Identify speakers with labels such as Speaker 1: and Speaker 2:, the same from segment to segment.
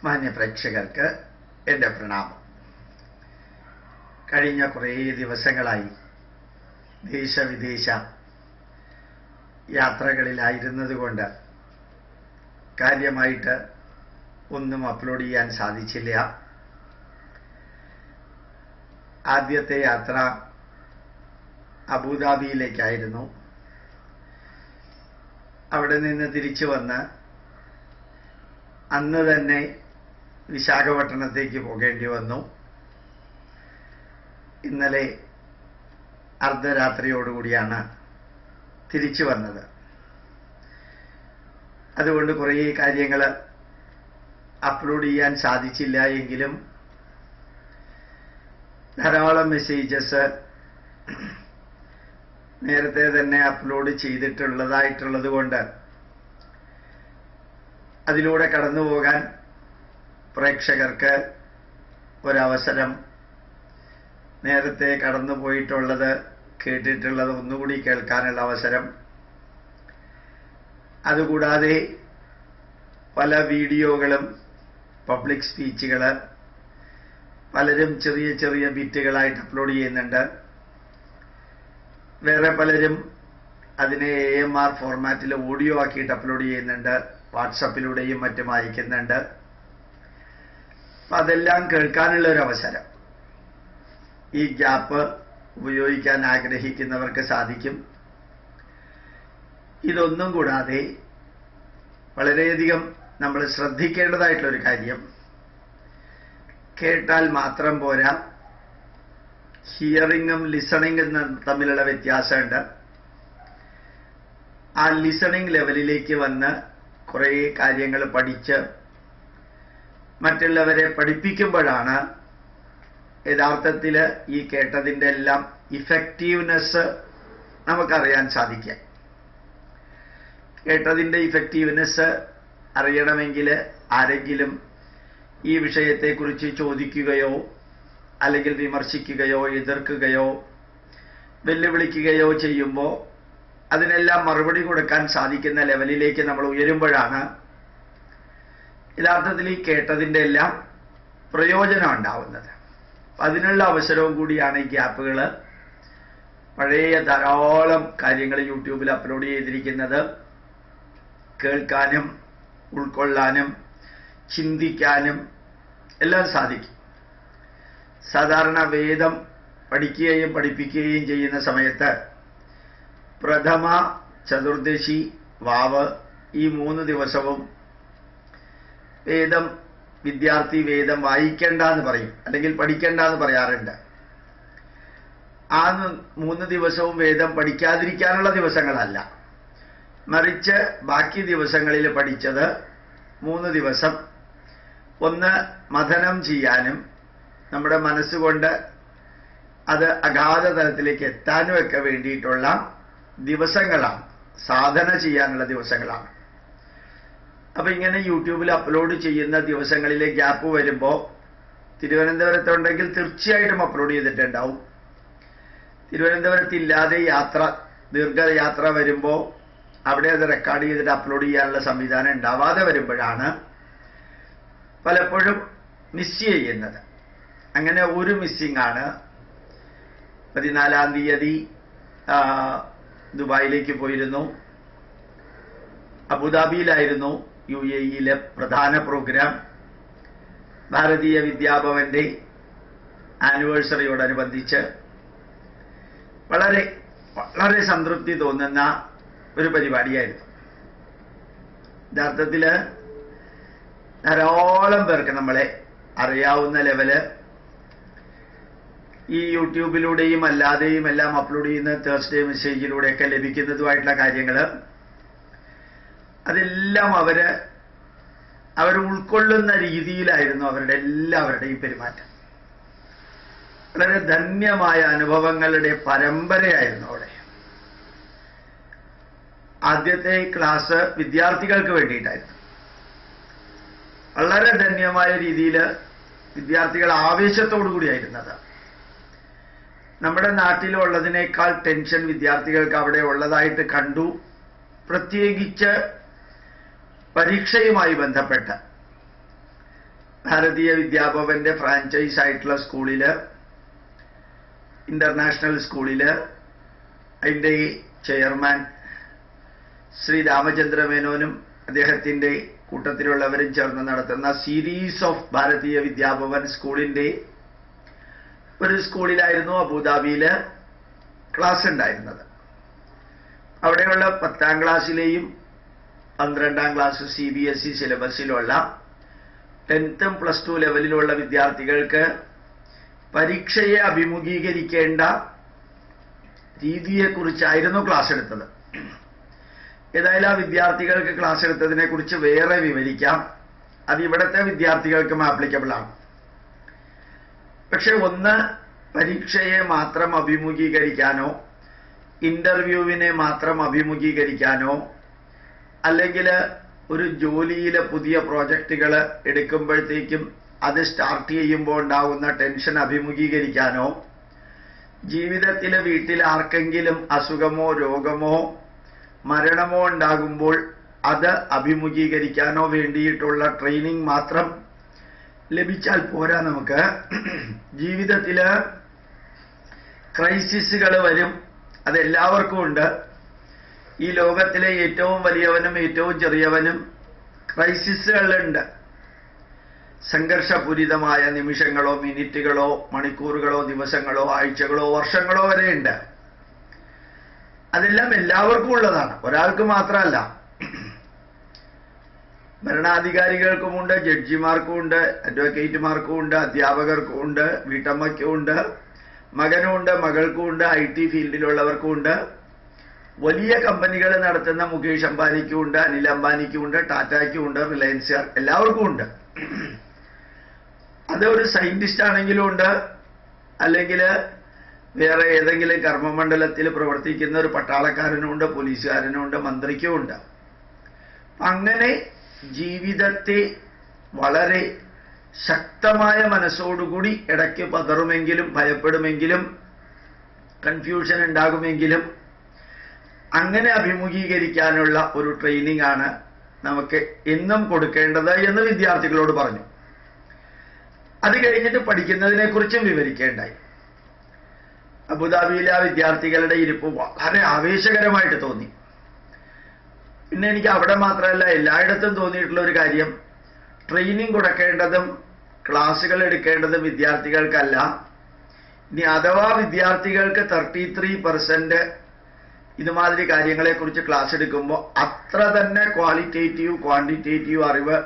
Speaker 1: മാന്യ പ്രേക്ഷകർക്ക് എൻ്റെ പ്രണാമം. കഴിഞ്ഞ കുറേ ദിവസങ്ങളായി ദേശവിദേശ യാത്രകളിലായിരുന്നതുകൊണ്ട് കാര്യമായിട്ട് ഒന്നും അപ്ലോഡ് ചെയ്യാൻ സാധിച്ചില്ല. ആദ്യത്തെ യാത്ര അബുദാബിയിലേക്കായിരുന്നു. അവിടെ നിന്ന് തിരിച്ചു വന്ന് അന്ന് തന്നെ വിശാഖപട്ടണത്തേക്ക് പോകേണ്ടി വന്നു. ഇന്നലെ അർദ്ധരാത്രിയോടുകൂടിയാണ് തിരിച്ചു വന്നത്. അതുകൊണ്ട് കുറേ കാര്യങ്ങൾ അപ്ലോഡ് ചെയ്യാൻ സാധിച്ചില്ല. എങ്കിലും ധാരാളം മെസ്സേജസ് നേരത്തെ തന്നെ അപ്ലോഡ് ചെയ്തിട്ടുള്ളത് കൊണ്ട് അതിലൂടെ കടന്നു പോകാൻ പ്രേക്ഷകർക്ക് ഒരവസരം, നേരത്തെ കടന്നു പോയിട്ടുള്ളത് കേട്ടിട്ടുള്ളത് ഒന്നുകൂടി കേൾക്കാനുള്ള അവസരം, അതുകൂടാതെ പല വീഡിയോകളും പബ്ലിക് സ്പീച്ചുകൾ പലരും ചെറിയ ചെറിയ ബിറ്റുകളായിട്ട് അപ്ലോഡ് ചെയ്യുന്നുണ്ട്. വേറെ പലരും അതിനെ AMR ഫോർമാറ്റിൽ ഓഡിയോ ആക്കിയിട്ട് അപ്ലോഡ് ചെയ്യുന്നുണ്ട്. വാട്സപ്പിലൂടെയും മറ്റും അയക്കുന്നുണ്ട്. അപ്പം അതെല്ലാം കേൾക്കാനുള്ള ഒരു അവസരം ഈ ഗ്യാപ്പ് ഉപയോഗിക്കാൻ ആഗ്രഹിക്കുന്നവർക്ക് സാധിക്കും. ഇതൊന്നും കൂടാതെ വളരെയധികം നമ്മൾ ശ്രദ്ധിക്കേണ്ടതായിട്ടുള്ളൊരു കാര്യം, കേട്ടാൽ മാത്രം പോരാ, ഹിയറിങ്ങും ലിസണിങ്ങും തമ്മിലുള്ള വ്യത്യാസമുണ്ട്. ആ ലിസണിങ് ലെവലിലേക്ക് വന്ന് കുറേ കാര്യങ്ങൾ പഠിച്ച് മറ്റുള്ളവരെ പഠിപ്പിക്കുമ്പോഴാണ് യഥാർത്ഥത്തിൽ ഈ കേട്ടതിൻ്റെ എല്ലാം ഇഫക്റ്റീവ്നെസ് നമുക്കറിയാൻ സാധിക്കുക. കേട്ടതിൻ്റെ ഇഫക്റ്റീവ്നെസ് അറിയണമെങ്കിൽ ആരെങ്കിലും ഈ വിഷയത്തെക്കുറിച്ച് ചോദിക്കുകയോ അല്ലെങ്കിൽ വിമർശിക്കുകയോ എതിർക്കുകയോ വെല്ലുവിളിക്കുകയോ ചെയ്യുമ്പോൾ അതിനെല്ലാം മറുപടി കൊടുക്കാൻ സാധിക്കുന്ന ലെവലിലേക്ക് നമ്മൾ ഉയരുമ്പോഴാണ് യഥാർത്ഥത്തിൽ ഈ കേട്ടതിൻ്റെ എല്ലാം പ്രയോജനം ഉണ്ടാവുന്നത്. അതിനുള്ള അവസരവും കൂടിയാണ് ഈ ഗ്യാപ്പുകൾ. പഴയ ധാരാളം കാര്യങ്ങൾ യൂട്യൂബിൽ അപ്ലോഡ് ചെയ്തിരിക്കുന്നത് കേൾക്കാനും ഉൾക്കൊള്ളാനും ചിന്തിക്കാനും എല്ലാം സാധിക്കും. സാധാരണ വേദം പഠിക്കുകയും പഠിപ്പിക്കുകയും ചെയ്യുന്ന സമയത്ത് പ്രഥമ, ചതുർദശി, വാവ് ഈ 3 ദിവസവും വിദ്യാർത്ഥി വേദം വായിക്കേണ്ട എന്ന് പറയും, അല്ലെങ്കിൽ പഠിക്കേണ്ട എന്ന് പറയാറുണ്ട്. ആ 3 ദിവസവും വേദം പഠിക്കാതിരിക്കാനുള്ള ദിവസങ്ങളല്ല, മറിച്ച് ബാക്കി ദിവസങ്ങളിൽ പഠിച്ചത് 3 ദിവസം ഒന്ന് മഥനം ചെയ്യാനും നമ്മുടെ മനസ്സുകൊണ്ട് അത് അഗാധ തലത്തിലേക്ക് എത്താനും ഒക്കെ വേണ്ടിയിട്ടുള്ള ദിവസങ്ങളാണ്, സാധന ചെയ്യാനുള്ള ദിവസങ്ങളാണ്. അപ്പൊ ഇങ്ങനെ യൂട്യൂബിൽ അപ്ലോഡ് ചെയ്യുന്ന ദിവസങ്ങളിലെ ഗ്യാപ്പ് വരുമ്പോൾ തിരുവനന്തപുരത്തുണ്ടെങ്കിൽ തീർച്ചയായിട്ടും അപ്ലോഡ് ചെയ്തിട്ടുണ്ടാവും. തിരുവനന്തപുരത്തില്ലാതെ ദീർഘയാത്ര വരുമ്പോൾ അവിടെ അത് റെക്കോർഡ് ചെയ്തിട്ട് അപ്ലോഡ് ചെയ്യാനുള്ള സംവിധാനം ഉണ്ടാവാതെ വരുമ്പോഴാണ് പലപ്പോഴും മിസ് ചെയ്യുന്നത്. അങ്ങനെ ഒരു മിസ്സിംഗ് ആണ്. 14-ാം തീയതി ദുബായിലേക്ക് പോയിരുന്നു. അബുദാബിയിലായിരുന്നു UAE-യിലെ പ്രധാന പ്രോഗ്രാം. ഭാരതീയ വിദ്യാഭവന്റെ ആനിവേഴ്സറിയോടനുബന്ധിച്ച് വളരെ വളരെ സംതൃപ്തി തോന്നുന്ന ഒരു പരിപാടിയായിരുന്നു. യഥാർത്ഥത്തിൽ ധാരാളം പേർക്ക് നമ്മളെ അറിയാവുന്ന ലെവല് ഈ യൂട്യൂബിലൂടെയും അല്ലാതെയും എല്ലാം അപ്ലോഡ് ചെയ്യുന്ന തേഴ്സ്ഡേ മെസ്സേജിലൂടെയൊക്കെ ലഭിക്കുന്നതുമായിട്ടുള്ള കാര്യങ്ങൾ അതെല്ലാം അവർ ഉൾക്കൊള്ളുന്ന രീതിയിലായിരുന്നു അവരുടെ എല്ലാവരുടെയും പെരുമാറ്റം. വളരെ ധന്യമായ അനുഭവങ്ങളുടെ പരമ്പരയായിരുന്നു അവിടെ. ആദ്യത്തെ ക്ലാസ് വിദ്യാർത്ഥികൾക്ക് വേണ്ടിയിട്ടായിരുന്നു. വളരെ ധന്യമായ രീതിയിൽ വിദ്യാർത്ഥികൾ ആവേശത്തോടു കൂടിയായിരുന്നത്. നമ്മുടെ നാട്ടിലുള്ളതിനേക്കാൾ ടെൻഷൻ വിദ്യാർത്ഥികൾക്ക് അവിടെ ഉള്ളതായിട്ട് കണ്ടു. പ്രത്യേകിച്ച് പരീക്ഷയുമായി ബന്ധപ്പെട്ട് ഭാരതീയ വിദ്യാഭവന്റെ ഫ്രാഞ്ചൈസ് ആയിട്ടുള്ള സ്കൂളിൽ, ഇന്റർനാഷണൽ സ്കൂളിൽ അതിൻ്റെ ചെയർമാൻ ശ്രീ രാമചന്ദ്ര മേനോനും അദ്ദേഹത്തിൻ്റെ കൂട്ടത്തിലുള്ളവരും ചേർന്ന് നടത്തുന്ന സീരീസ് ഓഫ് ഭാരതീയ വിദ്യാഭവൻ സ്കൂളിൻ്റെ ഒരു സ്കൂളിലായിരുന്നു അബുദാബിയിൽ ക്ലാസ് ഉണ്ടായിരുന്നത്. അവിടെയുള്ള 10ാം ക്ലാസ്സിലെയും 12ാം ക്ലാസ് CBSE സിലബസിലുള്ള 10th പ്ലസ് 2 ലെവലിലുള്ള വിദ്യാർത്ഥികൾക്ക് പരീക്ഷയെ അഭിമുഖീകരിക്കേണ്ട രീതിയെക്കുറിച്ചായിരുന്നു ക്ലാസ് എടുത്തത്. ഏതായാലും ആ വിദ്യാർത്ഥികൾക്ക് ക്ലാസ് എടുത്തതിനെ കുറിച്ച് വേറെ വിവരിക്കാം. അത് ഇവിടുത്തെ വിദ്യാർത്ഥികൾക്കും ആപ്ലിക്കബിൾ ആണ്. പക്ഷെ ഒന്ന്, പരീക്ഷയെ മാത്രം അഭിമുഖീകരിക്കാനോ ഇന്റർവ്യൂവിനെ മാത്രം അഭിമുഖീകരിക്കാനോ അല്ലെങ്കിൽ ഒരു ജോലിയിലെ പുതിയ പ്രോജക്റ്റുകൾ എടുക്കുമ്പോഴത്തേക്കും അത് സ്റ്റാർട്ട് ചെയ്യുമ്പോൾ ഉണ്ടാകുന്ന ടെൻഷൻ അഭിമുഖീകരിക്കാനോ, ജീവിതത്തിലെ വീട്ടിൽ ആർക്കെങ്കിലും അസുഖമോ രോഗമോ മരണമോ ഉണ്ടാകുമ്പോൾ അത് അഭിമുഖീകരിക്കാനോ വേണ്ടിയിട്ടുള്ള ട്രെയിനിങ് മാത്രം ലഭിച്ചാൽ പോരാ. നമുക്ക് ജീവിതത്തിൽ ക്രൈസിസുകൾ വരും, അതെല്ലാവർക്കും ഉണ്ട്. ഈ ലോകത്തിലെ ഏറ്റവും വലിയവനും ഏറ്റവും ചെറിയവനും ക്രൈസിസുകളുണ്ട്. സംഘർഷപൂരിതമായ നിമിഷങ്ങളോ മിനിറ്റുകളോ മണിക്കൂറുകളോ ദിവസങ്ങളോ ആഴ്ചകളോ വർഷങ്ങളോ വരെയുണ്ട്. അതെല്ലാം എല്ലാവർക്കും ഉള്ളതാണ്, ഒരാൾക്ക് മാത്രമല്ല. ഭരണാധികാരികൾക്കുമുണ്ട്, ജഡ്ജിമാർക്കുമുണ്ട്, അഡ്വക്കേറ്റുമാർക്കുമുണ്ട്, അധ്യാപകർക്കുമുണ്ട്, വീട്ടമ്മയ്ക്കുമുണ്ട്, മകനുമുണ്ട്, മകൾക്കുമുണ്ട്, IT ഫീൽഡിലുള്ളവർക്കുമുണ്ട്, വലിയ കമ്പനികൾ നടത്തുന്ന മുകേഷ് അംബാനിക്കുമുണ്ട്, അനിൽ അംബാനിക്കുമുണ്ട്, ടാറ്റയ്ക്കുമുണ്ട്, റിലയൻസ്, എല്ലാവർക്കും ഉണ്ട്. അത് ഒരു സയന്റിസ്റ്റ് ആണെങ്കിലും ഉണ്ട്, അല്ലെങ്കിൽ വേറെ ഏതെങ്കിലും കർമ്മമണ്ഡലത്തിൽ പ്രവർത്തിക്കുന്ന ഒരു പട്ടാളക്കാരനുമുണ്ട്, പോലീസുകാരനുമുണ്ട്, മന്ത്രിക്കുമുണ്ട്. അങ്ങനെ ജീവിതത്തെ വളരെ ശക്തമായ മനസ്സോടുകൂടി ഇടയ്ക്ക് പതറുമെങ്കിലും ഭയപ്പെടുമെങ്കിലും കൺഫ്യൂഷൻ ഉണ്ടാകുമെങ്കിലും അങ്ങനെ അഭിമുഖീകരിക്കാനുള്ള ഒരു ട്രെയിനിങ് ആണ് നമുക്ക് എന്നും കൊടുക്കേണ്ടത് എന്ന് വിദ്യാർത്ഥികളോട് പറഞ്ഞു. അത് കഴിഞ്ഞിട്ട് പഠിക്കുന്നതിനെ കുറിച്ചും വിവരിക്കേണ്ടായി. അബുദാബിയിലെ ആ വിദ്യാർത്ഥികളുടെ ഇരിപ്പ് വളരെ ആവേശകരമായിട്ട് തോന്നി. പിന്നെ എനിക്ക് അവിടെ മാത്രമല്ല എല്ലായിടത്തും തോന്നിയിട്ടുള്ള ഒരു കാര്യം, ട്രെയിനിങ് കൊടുക്കേണ്ടതും ക്ലാസ്സുകൾ എടുക്കേണ്ടതും വിദ്യാർത്ഥികൾക്കല്ല. ഇനി അഥവാ വിദ്യാർത്ഥികൾക്ക് 33% ഇതുമാതിരി കാര്യങ്ങളെക്കുറിച്ച് ക്ലാസ് എടുക്കുമ്പോൾ അത്ര തന്നെ ക്വാളിറ്റേറ്റീവ് ക്വാണ്ടിറ്റേറ്റീവ് അറിവ്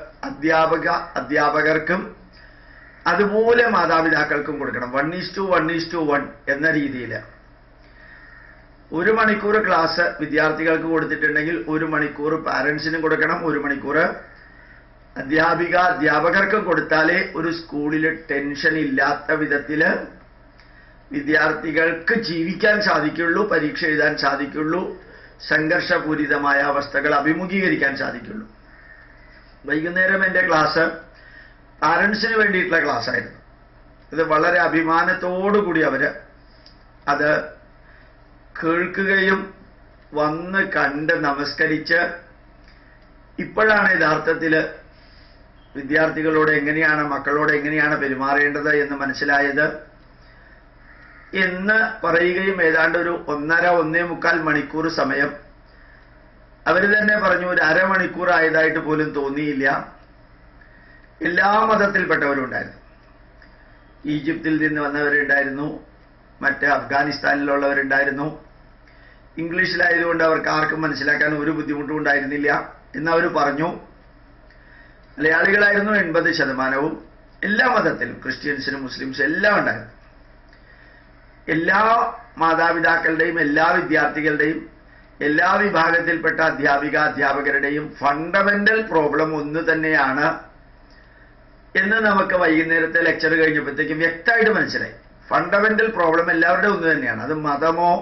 Speaker 1: അധ്യാപകർക്കും അതുപോലെ മാതാപിതാക്കൾക്കും കൊടുക്കണം. 1:1:1 എന്ന രീതിയിൽ 1 മണിക്കൂർ ക്ലാസ് വിദ്യാർത്ഥികൾക്ക് കൊടുത്തിട്ടുണ്ടെങ്കിൽ 1 മണിക്കൂർ പാരൻസിനും കൊടുക്കണം, 1 മണിക്കൂർ അധ്യാപകർക്കും കൊടുത്താലേ ഒരു സ്കൂളിൽ ടെൻഷൻ ഇല്ലാത്ത വിധത്തിൽ വിദ്യാർത്ഥികൾക്ക് ജീവിക്കാൻ സാധിക്കുള്ളൂ, പരീക്ഷ എഴുതാൻ സാധിക്കുള്ളൂ, സംഘർഷപൂരിതമായ അവസ്ഥകൾ അഭിമുഖീകരിക്കാൻ സാധിക്കുള്ളൂ. വൈകുന്നേരം എൻ്റെ ക്ലാസ് പാരൻസിന് വേണ്ടിയിട്ടുള്ള ക്ലാസ് ആയിരുന്നു. ഇത് വളരെ അഭിമാനത്തോടുകൂടി അവര് അത് കേൾക്കുകയും വന്ന് കണ്ട് നമസ്കരിച്ച് ഇപ്പോഴാണ് യഥാർത്ഥത്തിൽ വിദ്യാർത്ഥികളോട് എങ്ങനെയാണ് മക്കളോട് എങ്ങനെയാണ് പെരുമാറേണ്ടത് എന്ന് മനസ്സിലായത് എന്ന് പറയുകയും ഏതാണ്ട് ഒരു 1.5-1.25 മണിക്കൂർ സമയം അവർ തന്നെ പറഞ്ഞു. ഒരു അരമണിക്കൂർ ആയതായിട്ട് പോലും തോന്നിയില്ല. എല്ലാ മതത്തിൽപ്പെട്ടവരും ഉണ്ടായിരുന്നു. ഈജിപ്തിൽ നിന്ന് വന്നവരുണ്ടായിരുന്നു, മറ്റ് അഫ്ഗാനിസ്ഥാനിലുള്ളവരുണ്ടായിരുന്നു. ഇംഗ്ലീഷിലായതുകൊണ്ട് അവർക്ക് ആർക്കും മനസ്സിലാക്കാൻ ഒരു ബുദ്ധിമുട്ടും ഉണ്ടായിരുന്നില്ല എന്നവർ പറഞ്ഞു. മലയാളികളായിരുന്നു 80%. എല്ലാ മതത്തിലും ക്രിസ്ത്യൻസിനും മുസ്ലിംസും എല്ലാം ഉണ്ടായിരുന്നു. എല്ലാ മാതാപിതാക്കളുടെയും എല്ലാ വിദ്യാർത്ഥികളുടെയും എല്ലാ വിഭാഗത്തിൽപ്പെട്ട അധ്യാപകരുടെയും ഫണ്ടമെന്റൽ പ്രോബ്ലം ഒന്ന് തന്നെയാണ് എന്ന് നമുക്ക് വൈകുന്നേരത്തെ ലെക്ചർ കഴിഞ്ഞപ്പോഴത്തേക്കും വ്യക്തമായിട്ട് മനസ്സിലായി. ഫണ്ടമെന്റൽ പ്രോബ്ലം എല്ലാവരുടെയും ഒന്ന് തന്നെയാണ്. അത് മതമോ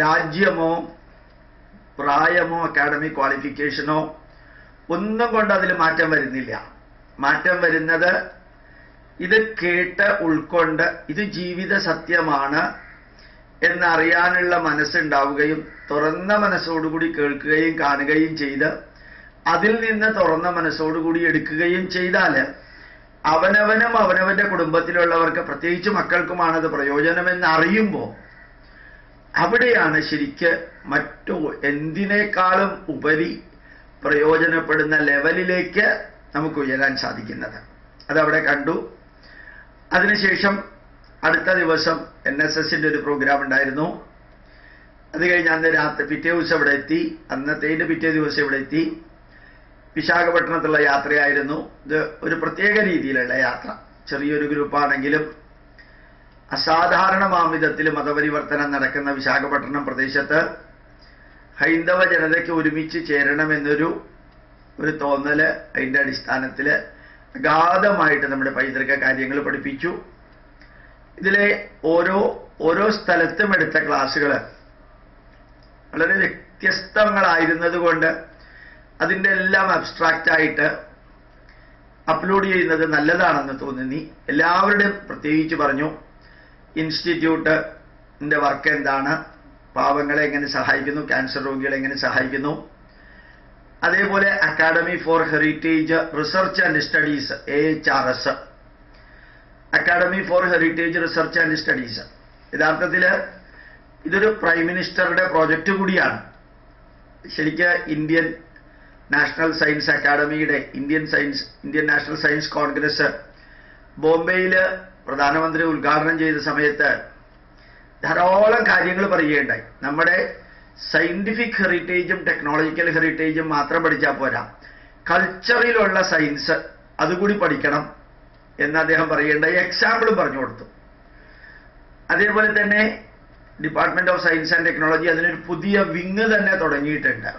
Speaker 1: രാജ്യമോ പ്രായമോ അക്കാഡമിക് ക്വാളിഫിക്കേഷനോ ഒന്നും കൊണ്ട് അതിൽ മാറ്റം വരുന്നില്ല. മാറ്റം വരുന്നത് ഇത് കേട്ട് ഉൾക്കൊണ്ട് ഇത് ജീവിത സത്യമാണ് എന്നറിയാനുള്ള മനസ്സുണ്ടാവുകയും തുറന്ന മനസ്സോടുകൂടി കേൾക്കുകയും കാണുകയും ചെയ്ത് അതിൽ നിന്ന് തുറന്ന മനസ്സോടുകൂടി എടുക്കുകയും ചെയ്താൽ അവനവനും അവനവന്റെ കുടുംബത്തിലുള്ളവർക്ക് പ്രത്യേകിച്ച് മക്കൾക്കുമാണത് പ്രയോജനമെന്ന് അറിയുമ്പോൾ അവിടെയാണ് ശരിക്ക് മറ്റു എന്തിനേക്കാളും ഉപരി പ്രയോജനപ്പെടുന്ന ലെവലിലേക്ക് നമുക്ക് ഉയരാൻ സാധിക്കുന്നത്. അതവിടെ കണ്ടു. അതിനുശേഷം അടുത്ത ദിവസം NSSന്റെ ഒരു പ്രോഗ്രാം ഉണ്ടായിരുന്നു. അത് കഴിഞ്ഞ് അന്ന് രാത്രി പിറ്റേ ദിവസം ഇവിടെ എത്തി. അന്നത്തേതിന്റെ പിറ്റേ ദിവസം ഇവിടെ എത്തി. വിശാഖപട്ടണത്തുള്ള യാത്രയായിരുന്നു. ഇത് ഒരു പ്രത്യേക രീതിയിലുള്ള യാത്ര. ചെറിയൊരു ഗ്രൂപ്പാണെങ്കിലും അസാധാരണമാം വിധത്തിൽ മതപരിവർത്തനം നടക്കുന്ന വിശാഖപട്ടണം പ്രദേശത്ത് ഹൈന്ദവ ജനതയ്ക്ക് ഒരുമിച്ച് ചേരണമെന്നൊരു തോന്നല് അതിൻ്റെ അടിസ്ഥാനത്തിൽ അഗാധമായിട്ട് നമ്മുടെ പൈതൃക കാര്യങ്ങൾ പഠിപ്പിച്ചു. ഇതിലെ ഓരോ സ്ഥലത്തും എടുത്ത ക്ലാസ്സുകൾ വളരെ വ്യത്യസ്തങ്ങളായിരുന്നത് കൊണ്ട് അതിൻ്റെ എല്ലാം അബ്സ്ട്രാക്റ്റായിട്ട് അപ്ലോഡ് ചെയ്യുന്നത് നല്ലതാണെന്ന് തോന്നി. എല്ലാവരുടെയും പ്രത്യേകിച്ച് പറഞ്ഞു ഇൻസ്റ്റിറ്റ്യൂട്ടിൻ്റെ വർക്ക് എന്താണ്, പാവങ്ങളെ എങ്ങനെ സഹായിക്കുന്നു, ക്യാൻസർ രോഗികളെ എങ്ങനെ സഹായിക്കുന്നു, അതേപോലെ academy for heritage research and studies AHRS, academy for heritage research and studies. യഥാർത്ഥത്തിൽ ഇതൊരു പ്രൈം മിനിസ്റ്ററുടെ പ്രോജക്റ്റ് കൂടിയാണ്. ശരിക്ക് ഇന്ത്യൻ നാഷണൽ സയൻസ് അക്കാഡമിയുടെ ഇന്ത്യൻ നാഷണൽ സയൻസ് കോൺഗ്രസ് ബോംബെയിൽ പ്രധാനമന്ത്രി ഉദ്ഘാടനം ചെയ്ത സമയത്ത് ധാരാളം കാര്യങ്ങൾ പറയുകയുണ്ടായി. നമ്മുടെ സയന്റിഫിക് ഹെറിറ്റേജും ടെക്നോളജിക്കൽ ഹെറിറ്റേജും മാത്രം പഠിച്ചാൽ പോരാ, കൾച്ചറിലുള്ള സയൻസ് അതുകൂടി പഠിക്കണം എന്ന് അദ്ദേഹം പറയുകയുണ്ടായി. എക്സാമ്പിളും പറഞ്ഞു കൊടുത്തു. അതേപോലെ തന്നെ department of science and technology അതിനൊരു പുതിയ വിങ് തന്നെ തുടങ്ങിയിട്ടുണ്ട്.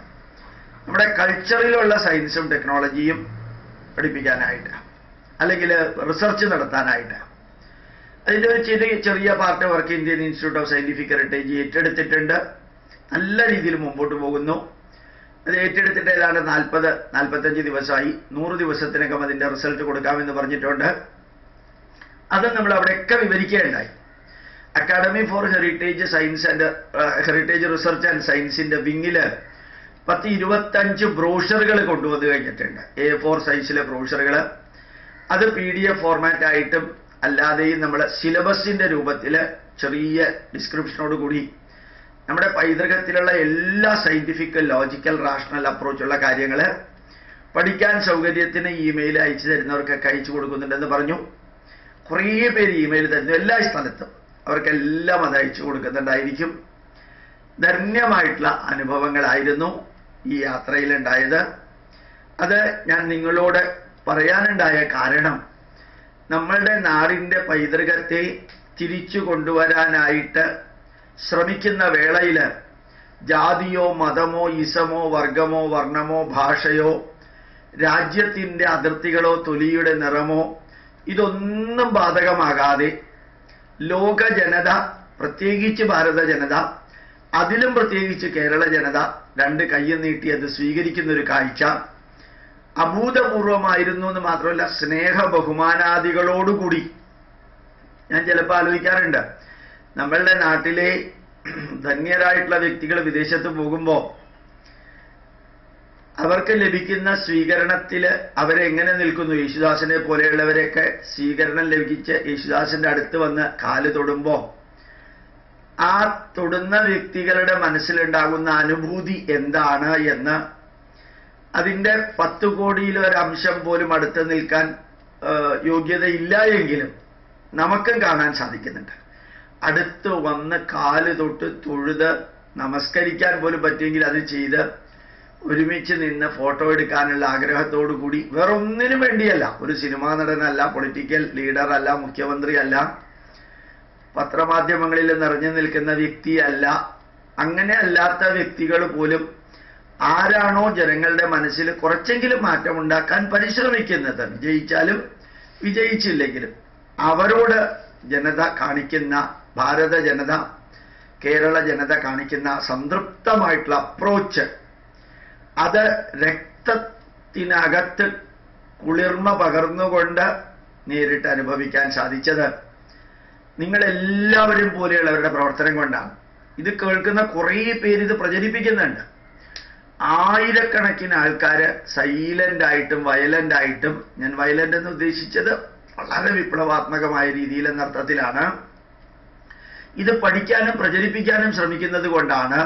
Speaker 1: നമ്മുടെ കൾച്ചറിലുള്ള സയൻസും ടെക്നോളജിയും പഠിപ്പിക്കാനായിട്ട്, അല്ലെങ്കിൽ റിസർച്ച് നടത്താനായിട്ട്. അതിൻ്റെ ഒരു ചെറിയ part work Indian institute of scientific heritage ഏറ്റെടുത്തിട്ടുണ്ട്. നല്ല രീതിയിൽ മുമ്പോട്ട് പോകുന്നു. അത് ഏറ്റെടുത്തിട്ട് ഏതാണ്ട് 40-45 ദിവസമായി. 100 ദിവസത്തിനകം അതിൻ്റെ റിസൾട്ട് കൊടുക്കാമെന്ന് പറഞ്ഞിട്ടുണ്ട്. അത് നമ്മൾ അവിടെയൊക്കെ വിവരിക്കുകയുണ്ടായി. Academy for heritage science and heritage research and സയൻസിന്റെ വിങ്ങില് 10-25 ബ്രോഷറുകൾ കൊണ്ടുവന്നു കഴിഞ്ഞിട്ടുണ്ട്. A4 സൈസിലെ ബ്രോഷറുകൾ. അത് PDF ഫോർമാറ്റ് ആയിട്ടും അല്ലാതെയും നമ്മൾ സിലബസിന്റെ രൂപത്തിൽ ചെറിയ ഡിസ്ക്രിപ്ഷനോട് കൂടി നമ്മുടെ പൈതൃകത്തിലുള്ള എല്ലാ സയന്റിഫിക് ലോജിക്കൽ റാഷണൽ അപ്രോച്ചുള്ള കാര്യങ്ങൾ പഠിക്കാൻ സൗകര്യത്തിന് ഇമെയിൽ അയച്ചു തരുന്നവർക്കൊക്കെ അയച്ചു കൊടുക്കുന്നുണ്ടെന്ന് പറഞ്ഞു. കുറേ പേര് ഇമെയിൽ തരുന്നു എല്ലാ സ്ഥലത്തും. അവർക്കെല്ലാം അത് അയച്ചു കൊടുക്കുന്നുണ്ടായിരിക്കും. ധന്യമായിട്ടുള്ള അനുഭവങ്ങളായിരുന്നു ഈ യാത്രയിലുണ്ടായത്. അത് ഞാൻ നിങ്ങളോട് പറയാനുണ്ടായ കാരണം നമ്മളുടെ നാടിൻ്റെ പൈതൃകത്തെ തിരിച്ചു കൊണ്ടുവരാനായിട്ട് ശ്രമിക്കുന്ന വേളയിൽ ജാതിയോ മതമോ ഇസമോ വർഗമോ വർണ്ണമോ ഭാഷയോ രാജ്യത്തിൻ്റെ അതിർത്തികളോ തൊലിയുടെ നിറമോ ഇതൊന്നും ബാധകമാകാതെ ലോക ജനത, പ്രത്യേകിച്ച് ഭാരത ജനത, അതിലും പ്രത്യേകിച്ച് കേരള ജനത രണ്ട് കയ്യും നീട്ടി അത് സ്വീകരിക്കുന്നൊരു കാഴ്ച അഭൂതപൂർവമായിരുന്നു എന്ന് മാത്രമല്ല സ്നേഹ ബഹുമാനാദികളോടുകൂടി. ഞാൻ ചിലപ്പോൾ ആലോചിക്കാറുണ്ട്, നമ്മളുടെ നാട്ടിലെ ധന്യരായിട്ടുള്ള വ്യക്തികൾ വിദേശത്ത് പോകുമ്പോൾ അവർക്ക് ലഭിക്കുന്ന സ്വീകരണത്തിൽ അവരെങ്ങനെ നിൽക്കുന്നു. യേശുദാസിനെ പോലെയുള്ളവരെയൊക്കെ സ്വീകരണം ലഭിച്ച് യേശുദാസിന്റെ അടുത്ത് വന്ന് കാല് തൊടുമ്പോൾ ആ തൊടുന്ന വ്യക്തികളുടെ മനസ്സിലുണ്ടാകുന്ന അനുഭൂതി എന്താണ് എന്ന് അതിൻ്റെ 10 കോടിയിലൊരംശം പോലും അടുത്ത് നിൽക്കാൻ യോഗ്യതയില്ല എങ്കിലും നമുക്കും കാണാൻ സാധിക്കുന്നുണ്ട്. അടുത്ത് വന്ന് കാല് തൊട്ട് തൊഴുത് നമസ്കരിക്കാൻ പോലും പറ്റുമെങ്കിൽ അത് ചെയ്ത് ഒരുമിച്ച് നിന്ന് ഫോട്ടോ എടുക്കാനുള്ള ആഗ്രഹത്തോടു കൂടി, വേറൊന്നിനും വേണ്ടിയല്ല, ഒരു സിനിമാ നടനല്ല, പൊളിറ്റിക്കൽ ലീഡറല്ല, മുഖ്യമന്ത്രിയല്ല, പത്രമാധ്യമങ്ങളിൽ നിറഞ്ഞു നിൽക്കുന്ന വ്യക്തിയല്ല, അങ്ങനെ അല്ലാത്ത വ്യക്തികൾ പോലും ആരാണോ ജനങ്ങളുടെ മനസ്സിൽ കുറച്ചെങ്കിലും മാറ്റമുണ്ടാക്കാൻ പരിശ്രമിക്കുന്നത്, വിജയിച്ചാലും വിജയിച്ചില്ലെങ്കിലും അവരോട് ജനത കാണിക്കുന്ന, ഭാരത ജനത, കേരള ജനത കാണിക്കുന്ന സംതൃപ്തമായിട്ടുള്ള അപ്രോച്ച്, അത് രക്തത്തിനകത്ത് കുളിർമ പകർന്നുകൊണ്ട് നേരിട്ട് അനുഭവിക്കാൻ സാധിച്ചത് നിങ്ങളെല്ലാവരും പോലെയുള്ളവരുടെ പ്രവർത്തനം കൊണ്ടാണ്. ഇത് കേൾക്കുന്ന കുറേ പേര് ഇത് പ്രചരിപ്പിക്കുന്നുണ്ട്. ആയിരക്കണക്കിന് ആൾക്കാര് സൈലന്റ് ആയിട്ടും വയലന്റ് ആയിട്ടും, ഞാൻ വയലന്റ് എന്ന് ഉദ്ദേശിച്ചത് വളരെ വിപ്ലവാത്മകമായ രീതിയിൽ എന്ന അർത്ഥത്തിലാണ്, ഇത് പഠിക്കാനും പ്രചരിപ്പിക്കാനും ശ്രമിക്കുന്നത് കൊണ്ടാണ്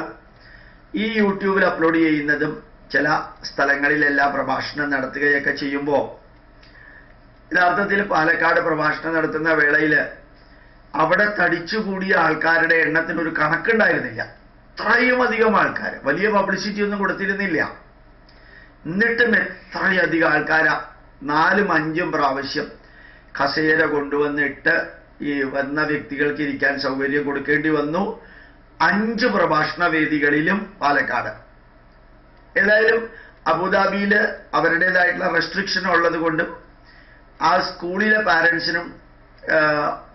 Speaker 1: ഈ യൂട്യൂബിൽ അപ്ലോഡ് ചെയ്യുന്നതും ചില സ്ഥലങ്ങളിലെല്ലാം പ്രഭാഷണം നടത്തുകയൊക്കെ ചെയ്യുമ്പോൾ യഥാർത്ഥത്തിൽ പാലക്കാട് പ്രഭാഷണം നടത്തുന്ന വേളയിൽ അവിടെ തടിച്ചുകൂടിയ ആൾക്കാരുടെ എണ്ണത്തിനൊരു കണക്കുണ്ടായിരുന്നില്ല. അത്രയും അധികം ആൾക്കാർ, വലിയ പബ്ലിസിറ്റി ഒന്നും കൊടുത്തിരുന്നില്ല. എന്നിട്ടും എത്രയധികം ആൾക്കാരാ 4ഉം 5ഉം പ്രാവശ്യം കസേര കൊണ്ടുവന്നിട്ട് ഈ വന്ന വ്യക്തികൾക്ക് ഇരിക്കാൻ സൗകര്യം കൊടുക്കേണ്ടി വന്നു. 5 പ്രഭാഷണ വേദികളിലും പാലക്കാട്. ഏതായാലും അബുദാബിയിൽ അവരുടേതായിട്ടുള്ള റെസ്ട്രിക്ഷൻ ഉള്ളത് കൊണ്ടും ആ സ്കൂളിലെ പാരൻസിനും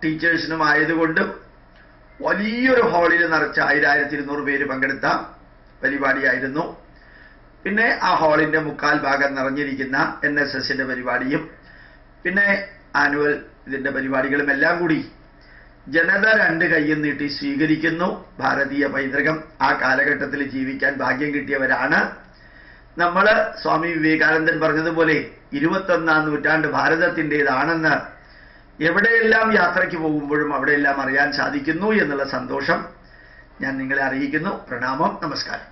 Speaker 1: ടീച്ചേഴ്സിനും ആയതുകൊണ്ടും വലിയൊരു ഹാളിൽ നിറച്ച 1200 പേര് പങ്കെടുത്ത പരിപാടിയായിരുന്നു. പിന്നെ ആ ഹാളിന്റെ 3/4 ഭാഗം നിറഞ്ഞിരിക്കുന്ന NSSന്റെ പരിപാടിയും പിന്നെ ആനുവൽ ഇതിന്റെ പരിപാടികളും എല്ലാം കൂടി ജനത 2 കൈയും നീട്ടി സ്വീകരിക്കുന്നു. ഭാരതീയ പൈതൃകം ആ കാലഘട്ടത്തിൽ ജീവിക്കാൻ ഭാഗ്യം കിട്ടിയവരാണ് നമ്മൾ. സ്വാമി വിവേകാനന്ദൻ പറഞ്ഞതുപോലെ 21ാം നൂറ്റാണ്ട് ഭാരതത്തിൻ്റെതാണെന്ന് എവിടെയെല്ലാം യാത്രയ്ക്ക് പോകുമ്പോഴും അവിടെയെല്ലാം അറിയാൻ സാധിക്കുന്നു എന്നുള്ള സന്തോഷം ഞാൻ നിങ്ങളെ അറിയിക്കുന്നു. പ്രണാമം, നമസ്കാരം.